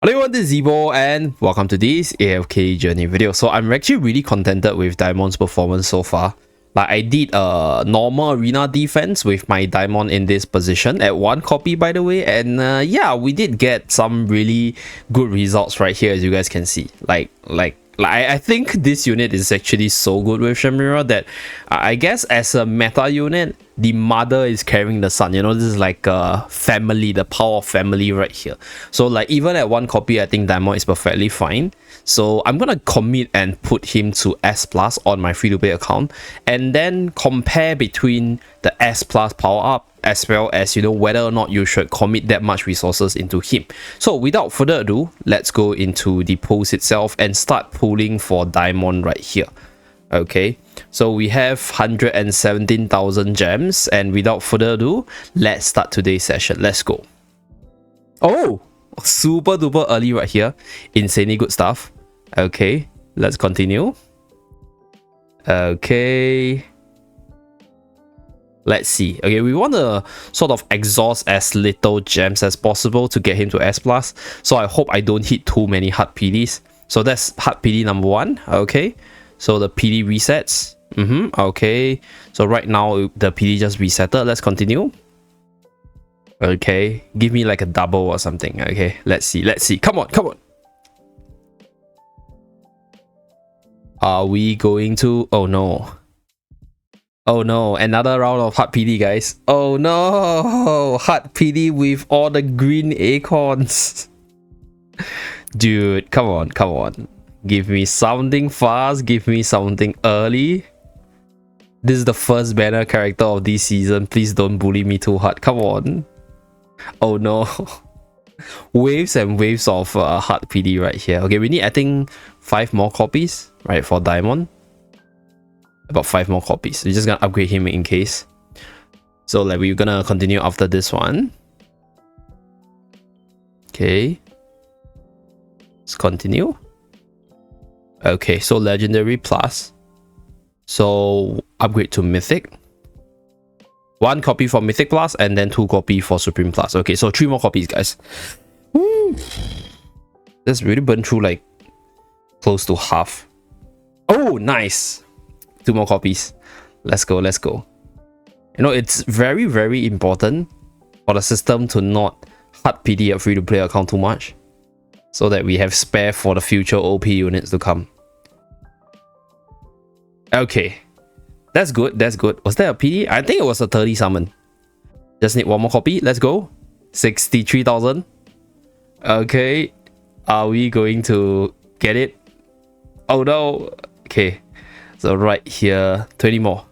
Hello everyone, this is Zeeebo and welcome to this AFK journey video. So I'm actually really contented with Daimon's performance so far. Like I did a normal arena defense with my Daimon in this position at 1 copy by the way, and yeah, we did get some really good results right here as you guys can see. I think this unit is actually so good with Shamira that I guess as a meta unit, the mother is carrying the son. You know, this is like a family, the power of family right here. So like even at 1 copy, I think Daimon is perfectly fine. So I'm gonna commit and put him to S plus on my free-to-play account, and then compare between the S plus power up as well as, you know, whether or not you should commit that much resources into him. So without further ado, let's go into the post itself and start pulling for Daimon right here. Okay, so we have 117,000 gems, and without further ado, let's start today's session. Let's go. Oh, super duper early right here. Insanely good stuff. Okay, let's continue. Okay, let's see. Okay, we want to sort of exhaust as little gems as possible to get him to S plus. So I hope I don't hit too many hard PDs. So that's hard PD number 1. Okay, so the PD resets. Okay, so right now the PD just resetted. Let's continue. Okay, give me like a double or something. Okay, let's see. Come on. Are we going to... oh no, another round of hard PD, guys. Oh no, hard PD with all the green acorns. Dude, come on. Give me something fast, give me something early. This is the first banner character of this season. Please don't bully me too hard. Come on. Oh no. Waves and waves of hard PD right here. Okay, we need, I think, 5 more copies, right, for Daimon. About 5 more copies. We're just gonna upgrade him in case. So like we're gonna continue after this one. Okay, let's continue. Okay, so legendary plus. So upgrade to mythic. 1 copy for mythic plus and then 2 copy for supreme plus. Okay, so 3 more copies, guys. Woo. That's really burned through like close to half. Oh, nice. 2 more copies. Let's go. You know, it's very, very important for the system to not hard PD a free-to-play account too much, so that we have spare for the future OP units to come. Okay, that's good. Was there a PD? I think it was a 30 summon. Just need 1 more copy. Let's go. 63,000. Okay, are we going to get it? Oh no. Okay, so right here, 20 more.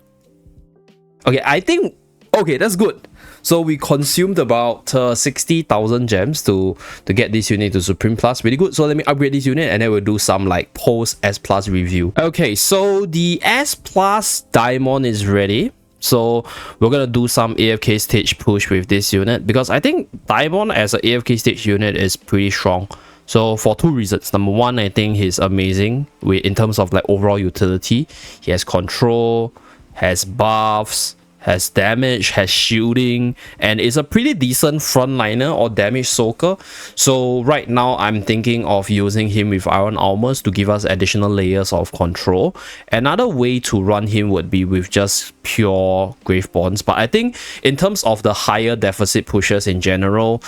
Okay, I think... okay, that's good. So we consumed about 60,000 gems to get this unit to Supreme Plus. Really good. So let me upgrade this unit and then we'll do some like post S Plus review. Okay, so the S Plus Daimon is ready. So we're gonna do some AFK stage push with this unit, because I think Daimon as an AFK stage unit is pretty strong. So for 2 reasons. Number 1, I think he's amazing in terms of like overall utility. He has control, has buffs, has damage, has shielding, and is a pretty decent frontliner or damage soaker. So right now I'm thinking of using him with iron armors to give us additional layers of control. Another way to run him would be with just pure grave bonds, but I think in terms of the higher deficit pushes in general,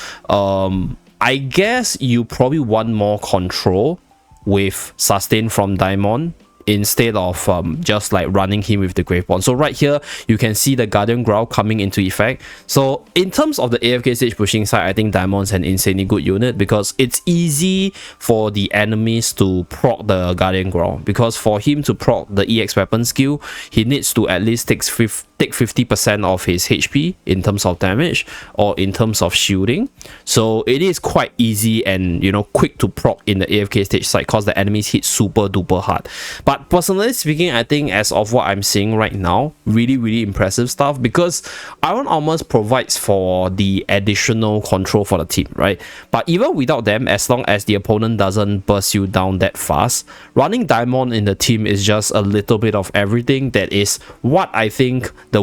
I guess you probably want more control with sustain from Daimon instead of just like running him with the grave bond. So right here you can see the guardian growl coming into effect. So in terms of the AFK stage pushing side, I think Daimon's an insanely good unit, because it's easy for the enemies to proc the guardian growl, because for him to proc the EX weapon skill, he needs to at least take 50% of his HP in terms of damage or in terms of shielding. So it is quite easy and, you know, quick to proc in the AFK stage side, because the enemies hit super duper hard. But personally speaking, I think as of what I'm seeing right now, really impressive stuff, because iron armors provides for the additional control for the team, right? But even without them, as long as the opponent doesn't burst you down that fast, running Daimon in the team is just a little bit of everything. That is what I think the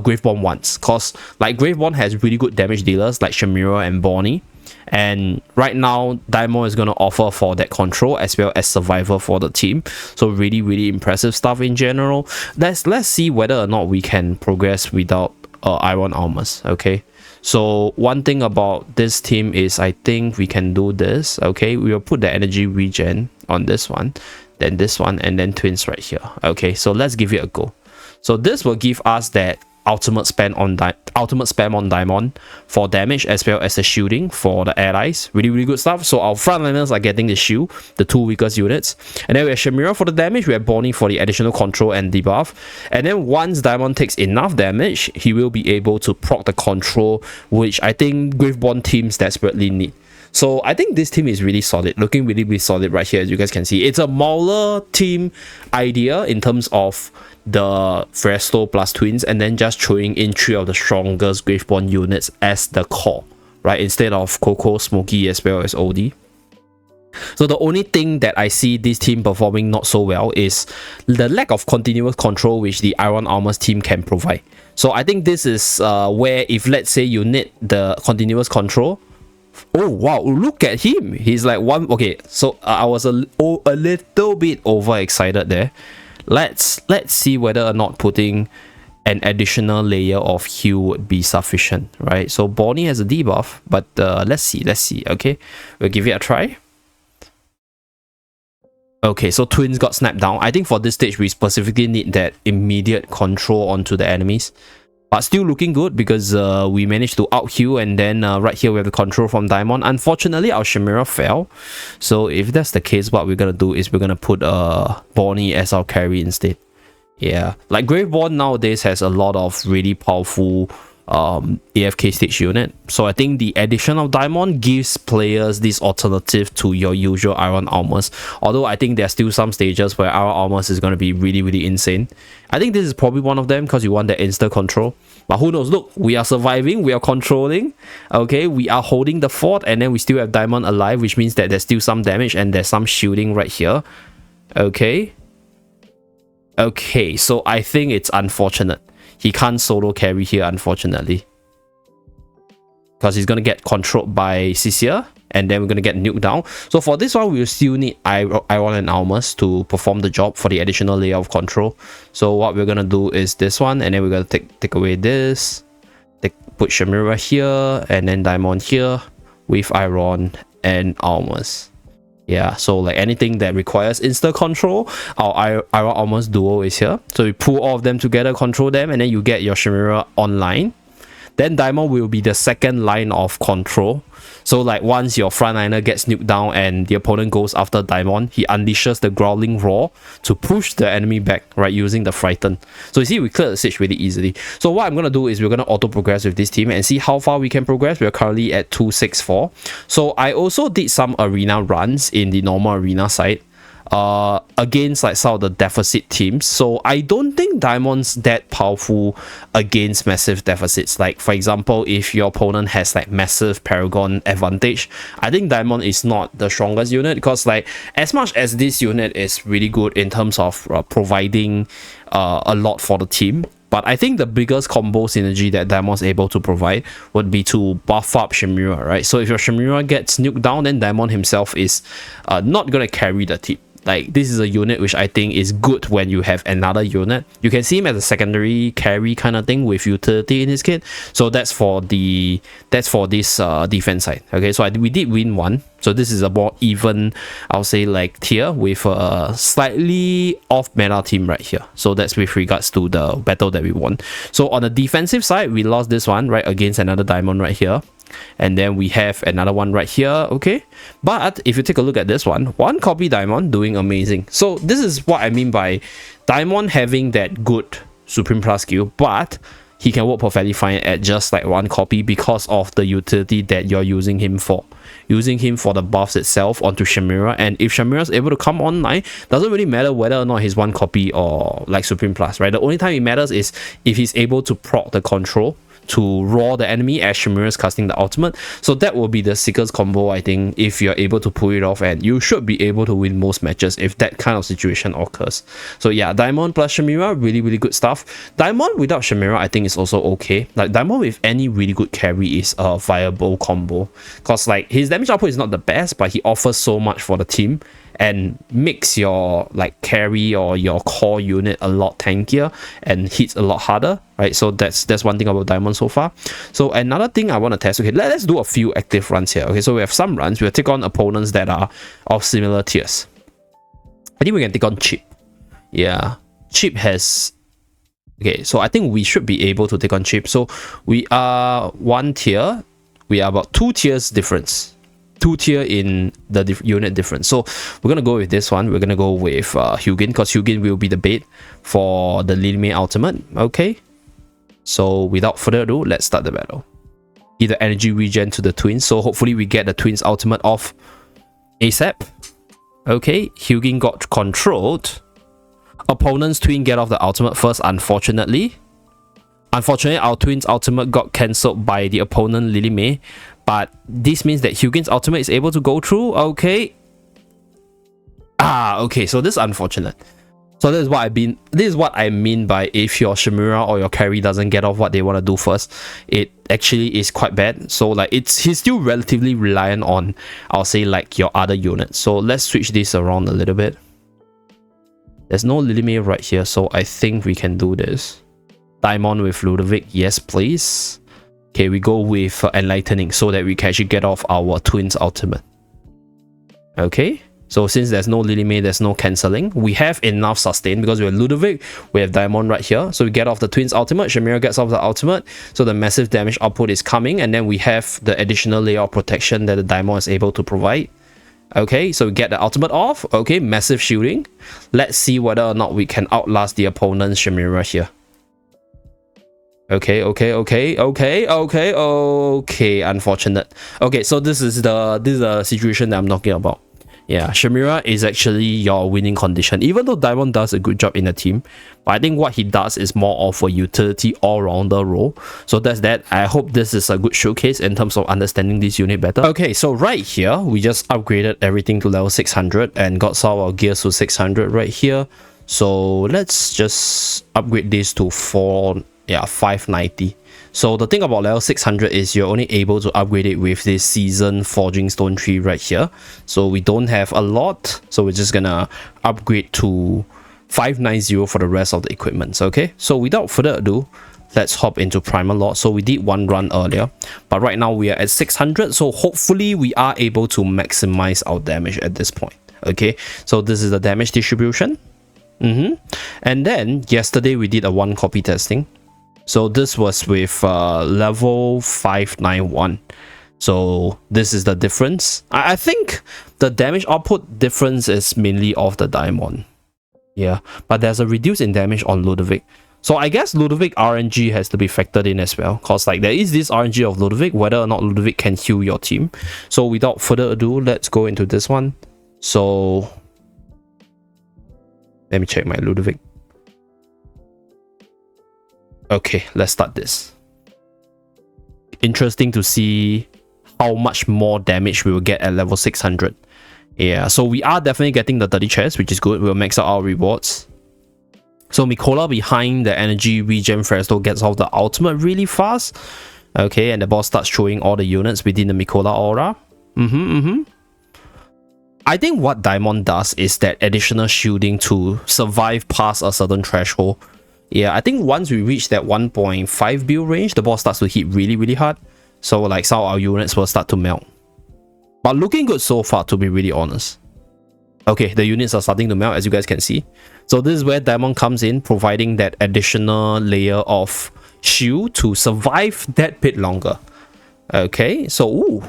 Grave Bomb wants, because like Grave Bomb has really good damage dealers like Shamira and Bonnie, And right now, Daimon is going to offer for that control as well as survival for the team. So really impressive stuff in general. Let's see whether or not we can progress without iron armors. Okay, so one thing about this team is I think we can do this. Okay, we will put the energy regen on this one, then this one, and then twins right here. Okay, so let's give it a go. So this will give us that ultimate spam on Daimon for damage as well as the shielding for the allies. Really good stuff. So our frontliners are getting the shield, the 2 weakest units, and then we have Shamira for the damage, we have Bonnie for the additional control and debuff. And then once Daimon takes enough damage, he will be able to proc the control, which I think Graveborn teams desperately need. So I think this team is really solid, looking really solid right here, as you guys can see. It's a Mauler team idea in terms of the Fresto plus twins, and then just throwing in 3 of the strongest Graveborn units as the core, right? Instead of Coco, Smokey, as well as OD. So the only thing that I see this team performing not so well is the lack of continuous control which the Iron Armors team can provide. So I think this is where if let's say you need the continuous control. Oh wow, look at him, he's like one. Okay, so I was a little bit overexcited there. Let's see whether or not putting an additional layer of heal would be sufficient, right? So Bonnie has a debuff, but let's see. Okay, we'll give it a try. Okay, so twins got snapped down. I think for this stage we specifically need that immediate control onto the enemies. But still looking good because we managed to out-heal, and then right here we have the control from Daimon. Unfortunately, our Shamira fell. So if that's the case, what we're going to do is we're going to put Bonnie as our carry instead. Yeah, like Graveborn nowadays has a lot of really powerful AFK stage unit. So I think the addition of Daimon gives players this alternative to your usual Iron Armors. Although I think there's still some stages where Iron Armors is going to be really insane. I think this is probably one of them because you want that instant control. But who knows? Look, we are surviving, we are controlling. Okay, we are holding the fort, and then we still have Daimon alive, which means that there's still some damage and there's some shielding right here. Okay, so I think it's unfortunate. He can't solo carry here, unfortunately. Because he's going to get controlled by Cisia. And then we're going to get nuked down. So for this one, we'll still need Iron and Almas to perform the job for the additional layer of control. So what we're going to do is this one. And then we're going to take away this. Put Shamira here. And then Daimon here. With Iron and Almas. Yeah, so like anything that requires instant control, our Iron Almas duo is here. So we pull all of them together, control them, and then you get your Shamira online. Then Daimon will be the second line of control. So like once your frontliner gets nuked down and the opponent goes after Daimon, he unleashes the Growling Roar to push the enemy back, right, using the Frighten. So you see, we clear the stage really easily. So what I'm going to do is we're going to auto-progress with this team and see how far we can progress. We're currently at 264. So I also did some arena runs in the normal arena side. Against like some of the deficit teams. So I don't think Daimon's that powerful against massive deficits. Like for example, if your opponent has like massive Paragon advantage, I think Daimon is not the strongest unit, because like as much as this unit is really good in terms of providing a lot for the team, but I think the biggest combo synergy that Daimon's able to provide would be to buff up Shamira, right? So if your Shamira gets nuked down, then Daimon himself is not going to carry the team. Like this is a unit which I think is good when you have another unit. You can see him as a secondary carry kind of thing with utility in his kit. So that's for this defense side. Okay, so we did win one. So this is a more even, I'll say, like tier with a slightly off meta team right here. So that's with regards to the battle that we won. So on the defensive side, we lost this one right against another Daimon right here. And then we have another one right here. Okay, but if you take a look at this one copy Daimon doing amazing. So this is what I mean by Daimon having that good Supreme Plus skill, but he can work perfectly fine at just like one copy because of the utility that you're using him for. Using him for the buffs itself onto Shamira, and if Shamira is able to come online, doesn't really matter whether or not he's one copy or like Supreme Plus, right? The only time it matters is if he's able to proc the control to raw the enemy as Shimura is casting the ultimate. So that will be the Seeker's combo, I think, if you're able to pull it off, and you should be able to win most matches if that kind of situation occurs. So yeah, Daimon plus Shimura, really, really good stuff. Daimon without Shimura, I think is also okay. Like Daimon with any really good carry is a viable combo, because like his damage output is not the best, but he offers so much for the team and makes your like carry or your core unit a lot tankier and hits a lot harder, right? So that's one thing about Daimon so far. So another thing I want to test, okay, let's do a few active runs here. Okay, so we have some runs, we'll take on opponents that are of similar tiers. I think we can take on Chip. Yeah, Chip has... Okay, so I think we should be able to take on Chip. So we are one tier, we are about 2 tiers difference. 2 tier in the unit difference. So we're gonna go with this one. We're gonna go with Hugin, because Hugin will be the bait for the Lilime ultimate. Okay, so without further ado, let's start the battle. Give the energy regen to the twins, so hopefully we get the twins ultimate off ASAP. Okay, Hugin got controlled. Opponent's twin get off the ultimate first, unfortunately. Unfortunately, our twins ultimate got cancelled by the opponent Lilime, but this means that Hugin's ultimate is able to go through. Okay. Okay, so this is unfortunate. So this is what I mean by if your Shimura or your carry doesn't get off what they want to do first, it actually is quite bad. So like he's still relatively reliant on, I'll say, like your other units. So let's switch this around a little bit. There's no Lilime right here, so I think we can do this. Daimon with Ludovic, yes please. Okay, we go with Enlightening so that we can actually get off our twins ultimate. Okay, so since there's no Lilime, there's no cancelling. We have enough sustain because we have Ludovic, we have Daimon right here. So we get off the twins ultimate, Shimura gets off the ultimate. So the massive damage output is coming, and then we have the additional layer of protection that the Daimon is able to provide. Okay, so we get the ultimate off. Okay, massive shielding. Let's see whether or not we can outlast the opponent's Shimura here. Okay, unfortunate. Okay, so this is the situation that I'm talking about. Yeah, Shimura is actually your winning condition, even though Daimon does a good job in the team. But I think what he does is more of a utility all-rounder role. So that's that. I hope this is a good showcase in terms of understanding this unit better. Okay, so right here, we just upgraded everything to level 600 and got some of our gears to 600 right here. So let's just upgrade this to 590. So the thing about level 600 is you're only able to upgrade it with this season forging stone tree right here. So we don't have a lot, so we're just gonna upgrade to 590 for the rest of the equipment. Okay, so without further ado, let's hop into Primal lot. So we did one run earlier, but right now we are at 600, so hopefully we are able to maximize our damage at this point. Okay, so this is the damage distribution. And then yesterday we did a 1 copy testing. So this was with level 591. So this is the difference. I think the damage output difference is mainly of the Daimon. Yeah, but there's a reduce in damage on Ludovic. So I guess Ludovic RNG has to be factored in as well, because like there is this RNG of Ludovic, whether or not Ludovic can heal your team. So without further ado, let's go into this one. So let me check my Ludovic. Okay, let's start this. Interesting to see how much more damage we will get at level 600. Yeah, so we are definitely getting the 30 chests, which is good. We'll max out our rewards. So Mikola behind the energy regen Fresto gets off the ultimate really fast. Okay, and the boss starts throwing all the units within the Mikola aura. I think what Daimon does is that additional shielding to survive past a certain threshold. Yeah, I think once we reach that 1.5 build range, the boss starts to hit really, really hard. So like some of our units will start to melt. But looking good so far, to be really honest. Okay, the units are starting to melt, as you guys can see. So this is where Daimon comes in, providing that additional layer of shield to survive that bit longer. Okay, so ooh,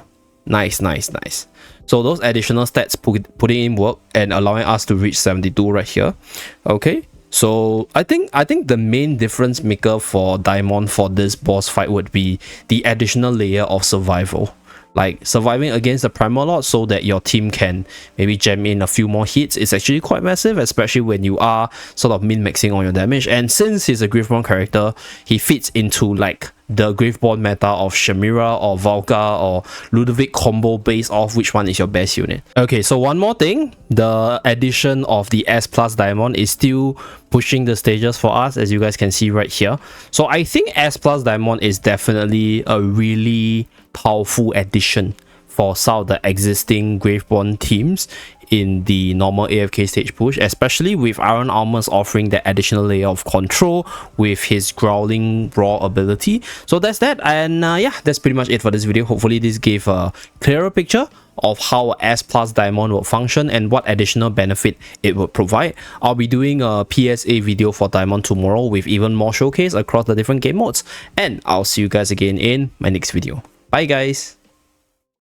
nice. So those additional stats putting in work and allowing us to reach 72 right here. Okay. So I think the main difference maker for Daimon for this boss fight would be the additional layer of survival. Like surviving against the Primal lot so that your team can maybe jam in a few more hits is actually quite massive, especially when you are sort of min-maxing on your damage. And since he's a Griffbone character, he fits into like the Graveborn meta of Shamira or Valka or Ludovic combo based off which one is your best unit. Okay, so one more thing, the addition of the S plus Daimon is still pushing the stages for us, as you guys can see right here. So I think S plus Daimon is definitely a really powerful addition for some of the existing Graveborn teams in the normal AFK stage push, especially with Iron Armors offering that additional layer of control with his Growling Roar ability. So that's that, and yeah, that's pretty much it for this video. Hopefully this gave a clearer picture of how S plus Daimon will function and what additional benefit it would provide. I'll be doing a PSA video for Daimon tomorrow with even more showcase across the different game modes, and I'll see you guys again in my next video. Bye guys!